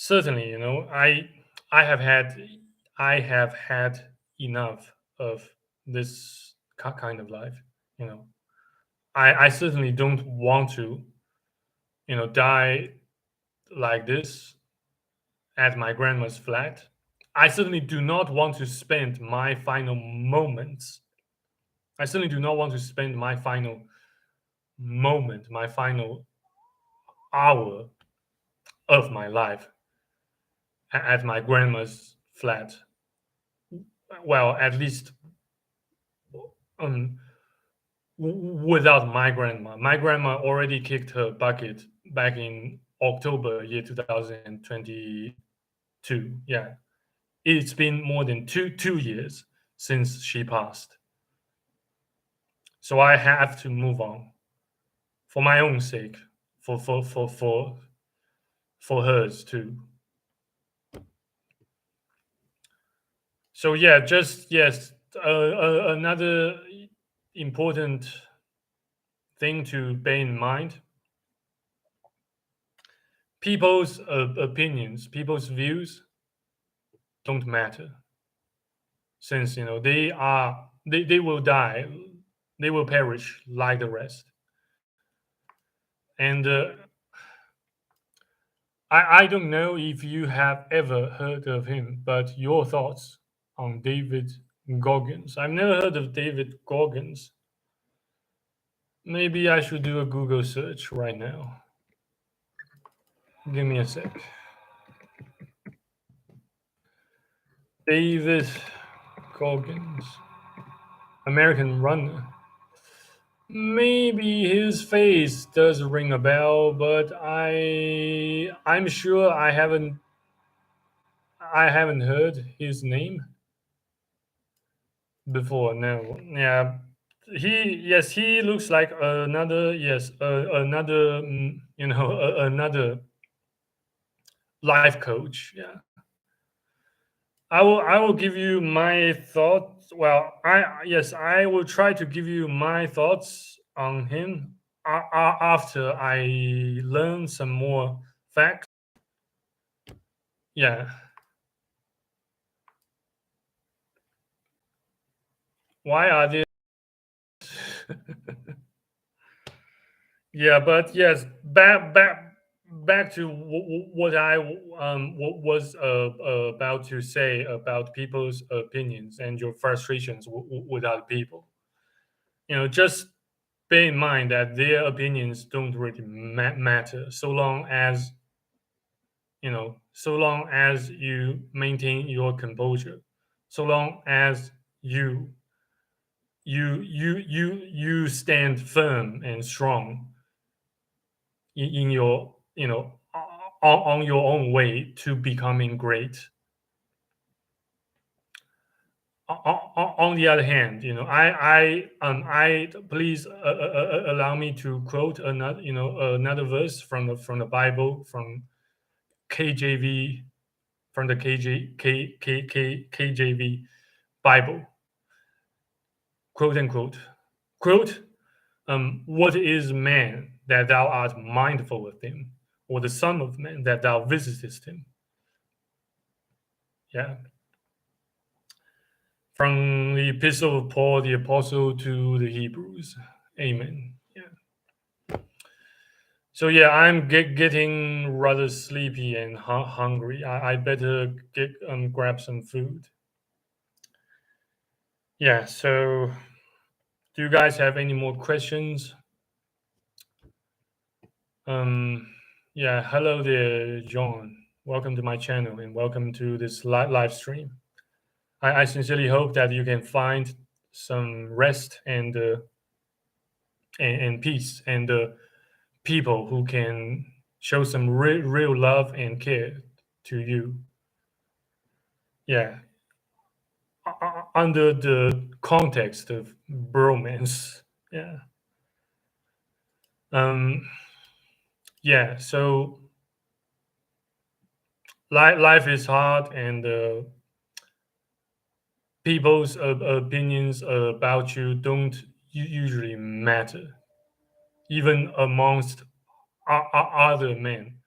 certainly, I have had I have had enough of this kind of life. You know, I certainly don't want to, die like this at my grandma's flat. I certainly do not want to spend my final moments. I certainly do not want to spend my final moment, my final hour of my life at my grandma's flat. Well, at least um, without my grandma. My grandma already kicked her bucket back in October year 2022. Yeah, it's been more than two years since she passed. So I have to move on for my own sake, for hers too. So yeah, just yes, Another important thing to bear in mind: people's opinions, people's views don't matter, since they will die, they will perish like the rest. And I don't know if you have ever heard of him, but your thoughts on David Goggins? I've never heard of David Goggins. Maybe I should do a Google search right now. Give me a sec. David Goggins, American runner. Maybe his face does ring a bell, but I'm sure I haven't heard his name before. No, yeah, he looks like another, yes, another, another life coach. Yeah, I will give you my thoughts. Well, I will try to give you my thoughts on him after I learn some more facts. Yeah, why are they? Yeah, but yes, back to what I was about to say about people's opinions and your frustrations with other people. Just bear in mind that their opinions don't really matter, so long as you maintain your composure, so long as you stand firm and strong in your on your own way to becoming great. On the other hand, I please allow me to quote another verse from the Bible, from KJV, from the KJV Bible, quote unquote, quote, what is man that thou art mindful of him, or the son of man that thou visitest him? Yeah, from the epistle of Paul the apostle to the Hebrews. Amen. Yeah. So yeah, I'm getting rather sleepy and hungry. I better grab some food. Yeah. So, do you guys have any more questions? Um. Yeah. Hello there, John. Welcome to my channel and welcome to this live stream. I sincerely hope that you can find some rest and peace, and people who can show some real love and care to you. Yeah, under the context of bromance. Yeah. Um. Yeah. So life is hard, and people's opinions about you don't usually matter, even amongst other men.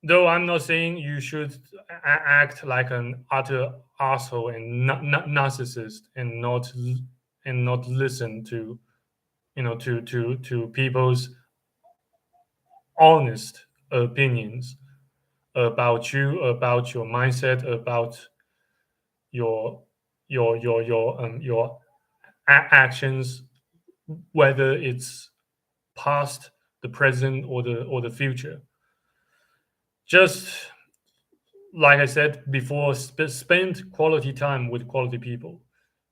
Though I'm not saying you should act like an utter asshole and narcissist, and not listen to people's honest opinions about you, about your mindset, about your your actions, whether it's past, the present, or the future. Just like I said before, spend quality time with quality people.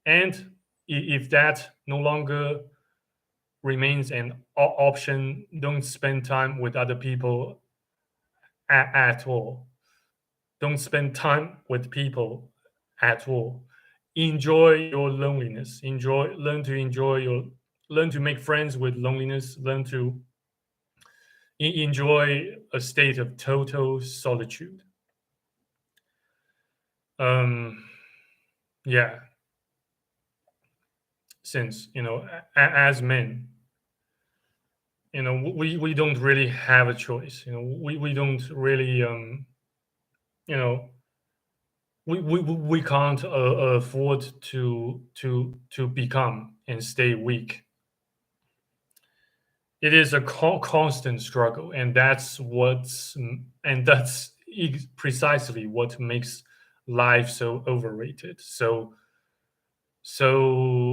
And if that no longer remains an option, don't spend time with other people at all. Don't spend time with people at all. Enjoy your loneliness. Learn to make friends with loneliness. Learn to enjoy a state of total solitude. Um, yeah. since as men, we don't really have a choice. We don't really you know we can't afford to become and stay weak. It is a constant struggle, and that's precisely what makes life so overrated, so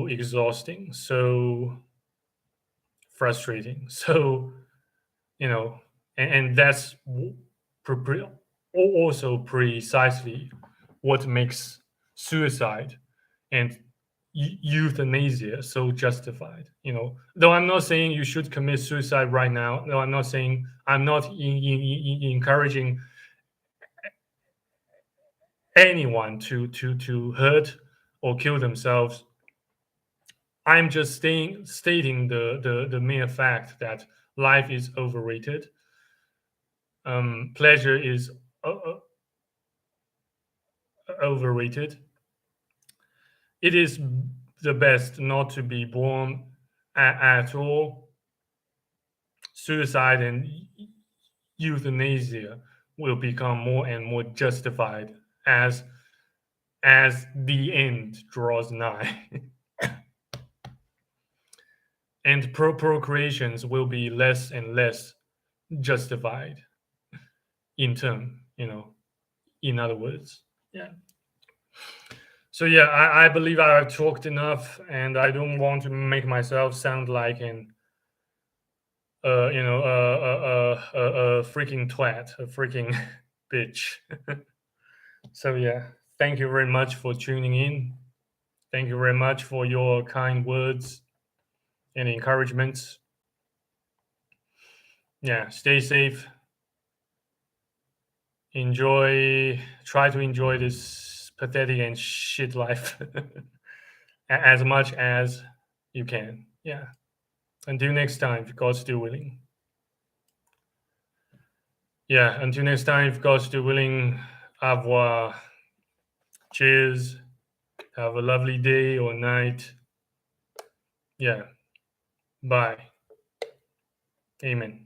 exhausting, so frustrating, so you know and that's also precisely what makes suicide and euthanasia so justified. Though I'm not saying you should commit suicide right now. No, I'm not encouraging anyone to hurt or kill themselves. I'm just stating the mere fact that life is overrated. Pleasure is overrated. It is the best not to be born at all. Suicide and euthanasia will become more and more justified as the end draws nigh. And procreations will be less and less justified in turn, in other words. Yeah. So yeah, I believe I've talked enough, and I don't want to make myself sound like an a freaking twat, a freaking bitch. So yeah, thank you very much for tuning in. Thank you very much for your kind words and encouragements. Yeah, stay safe. Try to enjoy this pathetic and shit life as much as you can. Yeah. Until next time, if God's still willing. Yeah, until next time, if God's still willing, au revoir. Cheers. Have a lovely day or night. Yeah. Bye. Amen.